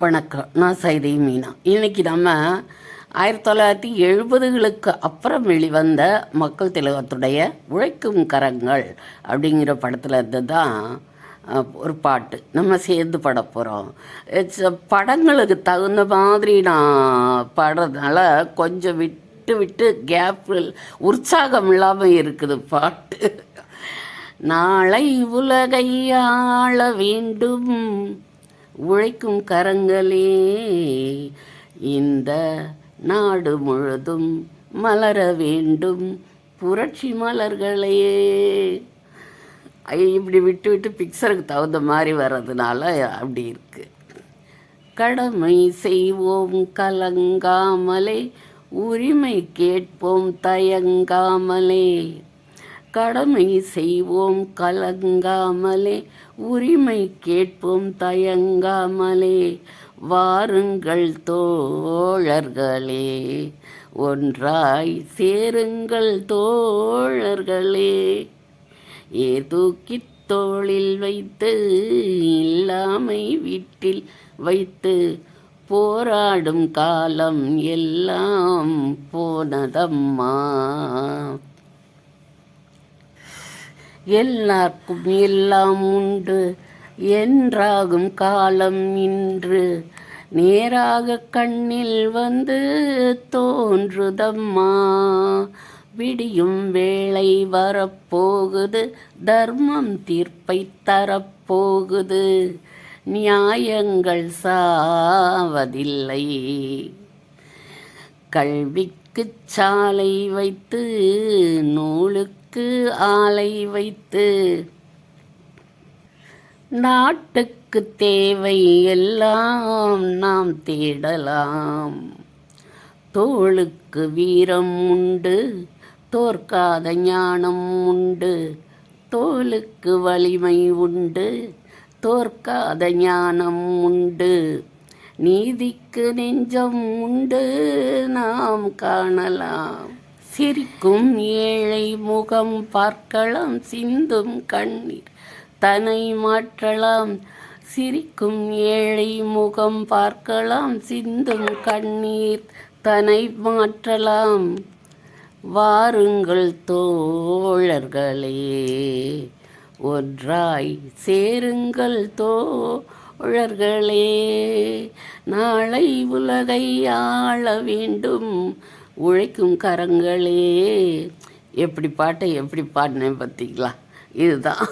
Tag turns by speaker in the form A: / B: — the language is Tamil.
A: வணக்கம். நான் சைதை மீனா. இன்றைக்கி நம்ம 1970களுக்கு அப்புறம் வெளிவந்த மக்கள் திலகத்துடைய உழைக்கும் கரங்கள் அப்படிங்கிற படத்தில் இருந்து தான் ஒரு பாட்டு நம்ம சேர்ந்து பாட போகிறோம். படங்களுக்கு தகுந்த மாதிரி நான் பாடுறதுனால கொஞ்சம் விட்டு விட்டு கேப்பில் உற்சாகம் இல்லாமல் இருக்குது பாட்டு. நாளை உலகை ஆள வேண்டும் உழைக்கும் கரங்களே, இந்த நாடு முழுதும் மலர வேண்டும் புரட்சி மலர்களே. இப்படி விட்டு விட்டு பிக்சருக்கு தகுந்த மாதிரி வர்றதுனால அப்படி இருக்கு. கடமை செய்வோம் கலங்காமலே, உரிமை கேட்போம் தயங்காமலே. கடமை செய்வோம் கலங்காமலே, உரிமை கேட்போம் தயங்காமலே. வாருங்கள் தோழர்களே, ஒன்றாய் சேருங்கள் தோழர்களே. தூக்கித் தோளில் வைத்து இல்லாமை வீட்டில் வைத்து போராடும் காலம் எல்லாம் போனதம்மா. எல்லாருக்கும் எல்லாம் உண்டு என்றாகும் காலம் இன்று நேராக கண்ணில் வந்து தோன்றுதம்மா. விடியும் வேளை வரப்போகுது, தர்மம் தீர்ப்பை தரப்போகுது, நியாயங்கள் சாவதில்லை. கல்விக்கு சாலை வைத்து நூலுக்கு ஆலை வைத்து நாட்டுக்கு தேவை எல்லாம் நாம் தேடலாம். தோளுக்கு வீரம் உண்டு, தோற்காத ஞானம் உண்டு. தோளுக்கு வலிமை உண்டு, தோற்காத ஞானம் உண்டு. நீதிக்கு நெஞ்சம் உண்டு, நாம் காணலாம். சிரிக்கும் ஏழை முகம் பார்க்கலாம், சிந்தும் கண்ணீர் தனை மாற்றலாம். சிரிக்கும் ஏழை முகம் பார்க்கலாம், சிந்தும் கண்ணீர் தனை மாற்றலாம். வாருங்கள் தோழர்களே, ஒன்றாய் சேருங்கள் தோழர்களே. நாளை உலகை ஆள வேண்டும் உழைக்கும் கரங்களே. எப்படி பாட்டை எப்படி பாடினேன் பார்த்தீங்களா? இதுதான்.